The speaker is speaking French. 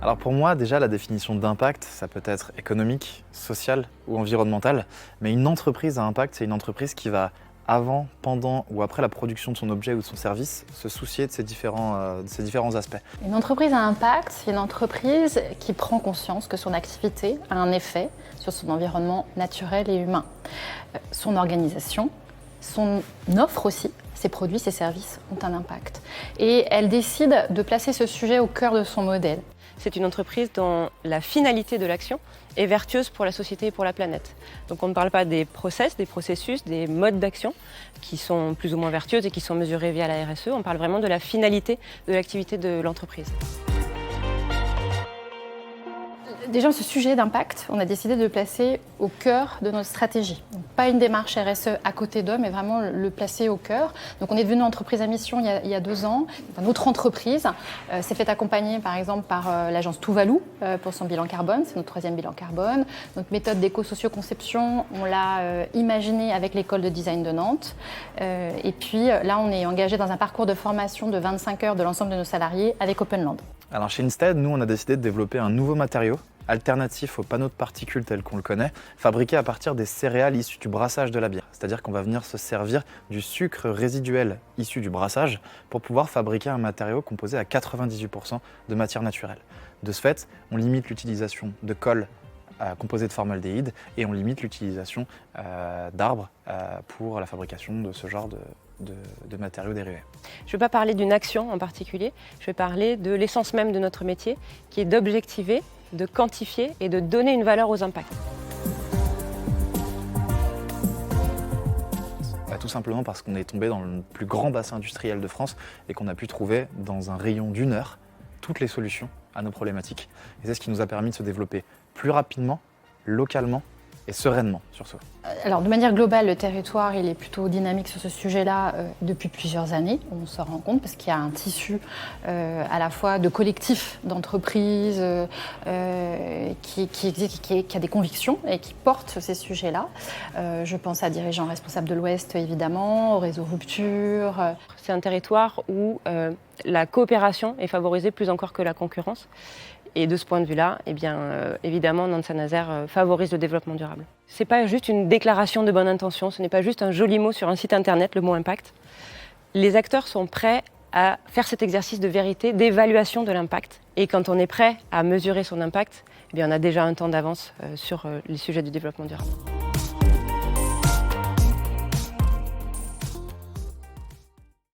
Alors pour moi, déjà, la définition d'impact, ça peut être économique, social ou environnemental, mais une entreprise à impact, c'est une entreprise qui va, avant, pendant ou après la production de son objet ou de son service, se soucier de ces différents aspects. Une entreprise à impact, c'est une entreprise qui prend conscience que son activité a un effet sur son environnement naturel et humain. Son organisation, son offre aussi, ses produits, ses services ont un impact. Et elle décide de placer ce sujet au cœur de son modèle. C'est une entreprise dont la finalité de l'action est vertueuse pour la société et pour la planète. Donc on ne parle pas des process, des processus, des modes d'action qui sont plus ou moins vertueuses et qui sont mesurés via la RSE. On parle vraiment de la finalité de l'activité de l'entreprise. Déjà, ce sujet d'impact, on a décidé de le placer au cœur de notre stratégie. Donc, pas une démarche RSE à côté d'eux, mais vraiment le placer au cœur. Donc, on est devenu entreprise à mission il y a 2 ans. Notre entreprise s'est fait accompagner, par exemple, par l'agence Tuvalu pour son bilan carbone. C'est notre 3e bilan carbone. Notre méthode d'éco-socio-conception, on l'a imaginée avec l'école de design de Nantes. Et puis là, on est engagé dans un parcours de formation de 25 heures de l'ensemble de nos salariés avec Openland. Alors chez Instead, nous, on a décidé de développer un nouveau matériau alternatif aux panneaux de particules tel qu'on le connaît, fabriqué à partir des céréales issues du brassage de la bière. C'est-à-dire qu'on va venir se servir du sucre résiduel issu du brassage pour pouvoir fabriquer un matériau composé à 98% de matière naturelle. De ce fait, on limite l'utilisation de colle composé de formaldéhyde et on limite l'utilisation d'arbres pour la fabrication de ce genre de matériaux dérivés. Je ne vais pas parler d'une action en particulier, je vais parler de l'essence même de notre métier qui est d'objectiver, de quantifier et de donner une valeur aux impacts. Tout simplement parce qu'on est tombé dans le plus grand bassin industriel de France et qu'on a pu trouver dans un rayon d'1 heure toutes les solutions à nos problématiques. Et c'est ce qui nous a permis de se développer plus rapidement, localement et sereinement surtout. Alors de manière globale, le territoire il est plutôt dynamique sur ce sujet-là depuis plusieurs années. On s'en rend compte parce qu'il y a un tissu à la fois de collectifs, d'entreprises qui existe, qui a des convictions et qui portent ces sujets-là. Je pense à dirigeants responsables de l'Ouest évidemment, au réseau Rupture. C'est un territoire où la coopération est favorisée plus encore que la concurrence. Et de ce point de vue-là, eh bien, évidemment, Nantes Saint-Nazaire favorise le développement durable. Ce n'est pas juste une déclaration de bonne intention, ce n'est pas juste un joli mot sur un site internet, le mot impact. Les acteurs sont prêts à faire cet exercice de vérité, d'évaluation de l'impact. Et quand on est prêt à mesurer son impact, eh bien, on a déjà un temps d'avance sur les sujets du développement durable.